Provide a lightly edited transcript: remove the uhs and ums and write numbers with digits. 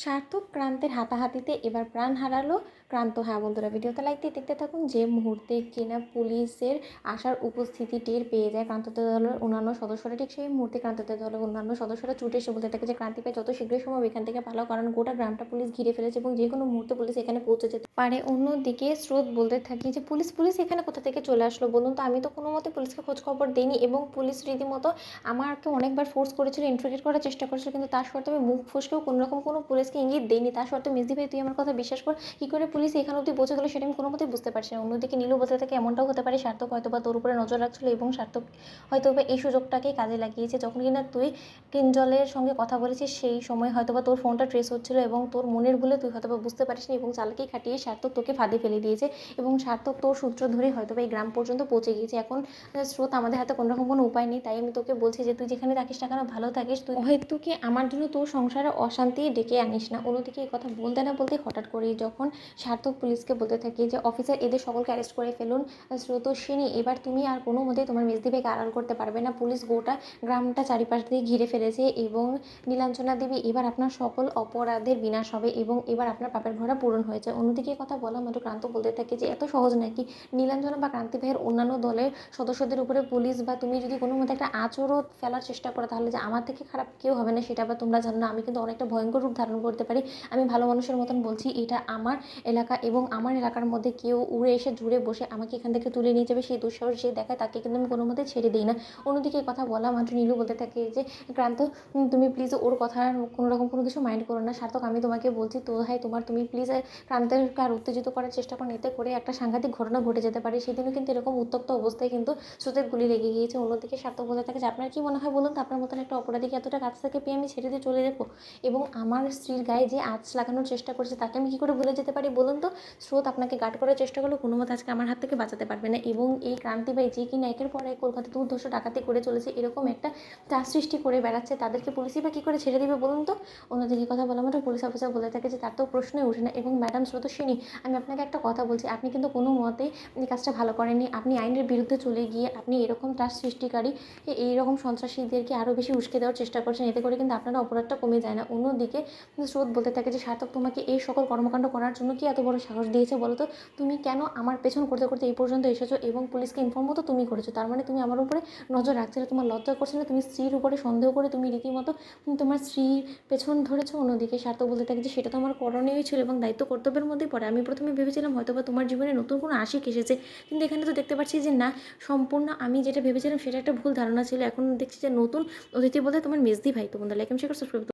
সার্থক ক্রান্তের হাতাহাতিতে এবার প্রাণ হারালো ক্রান্ত। হ্যাঁ বন্ধুরা, ভিডিওতে লাইক দিয়ে দেখতে থাকুন। যে মুহূর্তে কিনা পুলিশের আসার উপস্থিতি টের পেয়ে যায় ক্রান্তদের দলের অন্যান্য সদস্যরা, ঠিক সেই মুহূর্তে ক্রান্তদের দলের অন্যান্য সদস্যরা ছুটে এসে বলতে থাকে যে ক্রান্তি ভাই যত শীঘ্রই সম্ভব এখান থেকে পালাও, কারণ গোটা গ্রামটা পুলিশ ঘিরে ফেলেছে এবং যে কোনো মুহূর্তে পুলিশ এখানে পৌঁছে যেতে পারে। অন্যদিকে স্রোত বলতে থাকি যে পুলিশ পুলিশ এখানে কোথা থেকে চলে আসলো বলুন তো, আমি তো কোনো মতে পুলিশকে খোঁজ খবর দিইনি এবং পুলিশ রীতিমতো আমাকে অনেকবার ফোর্স করেছিল, ইন্ট্রোগেট করার চেষ্টা করেছিল, কিন্তু তার সত্ত্বেও আমি মুখ ফসকেও কোনোরকম কোনো পুলিশকে ইঙ্গিত দেইনি। তার সত্ত্বেও মেজদি ভাই তুই আমার কথা বিশ্বাস কর, কী করে পুলিশ এখানে অবধি পৌঁছে গেলো সেটা আমি কোনো মতেই বুঝতে পারছি না। অন্যদিকে নীলু বলতে থাকে এমনটাও হতে পারে সার্থক হয়তো বা তোর উপরে নজর রাখছিল এবং সার্থক হয়তো বা এই সুযোগটাকে কাজে লাগিয়েছে। যখন কিনা তুই কিঞ্জলের সঙ্গে কথা বলেছিস সেই সময় হয়তো বা তোর ফোনটা ট্রেস হচ্ছিলো এবং তোর মনের ভুলে তুই হয়তো বা বুঝতে পারিসনি এবং চালাকি খাটিয়ে সার্থক তোকে ফাঁদে ফেলে দিয়েছে এবং সার্থক তোর সূত্র ধরে হয়তো বা এই গ্রাম পর্যন্ত পৌঁছে গিয়েছে। এখন স্রোত আমাদের হাতে কোনো রকম কোনো উপায় নেই, তাই আমি তোকে বলছি যে তুই যেখানে থাকিস না কেন ভালো থাকিস, তুই হয়তো কি আমার জন্য তোর সংসারে অশান্তি ডেকে আনিস না। অন্যদিকে এই কথা বলতে না বলতে হঠাৎ করেই যখন সার্থক পুলিশকে বলতে থাকে যে অফিসার এদের সকলকে অ্যারেস্ট করে ফেলুন, স্রোতস্বিনী এবার তুমি আর কোনো মতেই তোমার মেজদি ভাইকে আড়াল করতে পারবে না, পুলিশ গোটা গ্রামটা চারিপাশ দিয়ে ঘিরে ফেলেছে এবং নীলাঞ্জনা দেবী এবার আপনার সকল অপরাধের বিনাশ হবে এবং এবার আপনার পাপের ঘোড়া পূরণ হয়েছে। অন্যদিকে এই কথা বলা মাত্র ক্রান্ত বলতে থাকে যে এত সহজ নাকি নীলাঞ্জনা বা ক্রান্তি ভাইয়ের অন্যান্য দলের সদস্যদের উপরে পুলিশ বা তুমি যদি কোনো মতে একটা আঁচড়ও ফেলার চেষ্টা করো তাহলে যে আমার থেকে খারাপ কেউ হবে না সেটা বা তোমরা জানো না। আমি কিন্তু অনেকটা ভয়ঙ্কর রূপ ধারণ করতে পারি, আমি ভালো মানুষের মতন বলছি, এটা আমার এলাকা এবং আমার এলাকার মধ্যে কেউ উড়ে এসে জুড়ে বসে আমাকে এখান থেকে তুলে নিয়ে যাবে সেই দুঃসাহস যে দেখায় তাকে কিন্তু আমি কোনো মতে ছেড়ে দিই না। অন্যদিকে এই কথা বলা মাত্র নীলু বলতে থাকে যে ক্রান্ত তুমি প্লিজ ওর কথা কোনো রকম কোনো কিছু মাইন্ড করো না। সার্থক আমি তোমাকে বলছি তো ভাই তুমি প্লিজ ক্রান্তেরকে আর উত্তেজিত করার চেষ্টা করো, এতে করে একটা সাংঘাতিক ঘটনা ঘটে যেতে পারে। সেদিনও কিন্তু এরকম উত্তপ্ত অবস্থায় কিন্তু স্রোতের গুলি লেগে গিয়েছে। অন্যদিকে সার্থক বলতে থাকে যে আপনার কি মনে হয় বলুন তো, আপনার মতন একটা অপরাধীকে এতটা কাছ থেকে পেয়ে আমি ছেড়ে দিয়ে চলে যাবো এবং আমার স্ত্রীর গায়ে যে আঁচ লাগানোর চেষ্টা করছে তাকে আমি কী করে ভুলে যেতে পারি বলুন তো। স্রোত আপনাকে গার্ড করার চেষ্টা করলেও কোনো মতে আজকে আমার হাত থেকে বাঁচাতে পারবে না এবং এই ক্রান্তি ভাই যে কিনা একের পর এক কলকাতা দুর্ধর্ষ ডাকাতি করে চলেছে, এরকম একটা চাপ সৃষ্টি করে বেড়াচ্ছে, তাদেরকে পুলিশই বা কী করে ছেড়ে দিবে বলুন তো। অন্যদিকে কথা বলা মাত্র পুলিশ অফিসার বলে থাকে যে তার তো প্রশ্নই ওঠে না এবং ম্যাডাম স্রোতস্বিনী আমি আপনাকে একটা কথা বলছি, আপনি কিন্তু কোনো মতেই এই কাজটা ভালো করেননি, আপনি আইনের বিরুদ্ধে চলে গিয়ে আপনি এরকম ত্রাস সৃষ্টিকারী এইরকম সন্ত্রাসীদেরকে আরও বেশি উস্কে দেওয়ার চেষ্টা করছেন, এতে করে কিন্তু আপনার অপরাধটা কমে যায় না। অন্যদিকে স্রোত বলতে থাকে যে সার্থক তোমাকে এই সকল কর্মকাণ্ড করার জন্য কি এত বড় সাহস দিয়েছে বলো তো, তুমি কেন আমার পেছন করতে করতে এই পর্যন্ত এসেছো এবং পুলিশকে ইনফর্মও তো তুমি করেছো, তার মানে তুমি আমার উপরে নজর রাখছিলে, তোমার লজ্জা করছে না, তুমি স্ত্রীর উপরে সন্দেহ করে তুমি রীতিমতো তোমার স্ত্রীর পেছন ধরেছো। অন্যদিকে সার্থক বলতে থাকে যে সেটা তো আমার করণীয়ই ছিল এবং দায়িত্ব কর্তব্যের মধ্যেই পড়ে, আমি প্রথমে ভেবেছিলাম হয়তো বা তোমার জীবনে নতুন কোনো আশিক এসেছে, কিন্তু এখানে তো দেখতে পাচ্ছি যে না, সম্পূর্ণ আমি যেটা ভেবেছিলাম সেটা একটা ভুল ধারণা ছিল, এখন দেখছি যে নতুন অতিথি বলতে তোমার মেজদি ভাই। তো বন্ধুরা লাইক এন্ড শেয়ার সাবস্ক্রাইব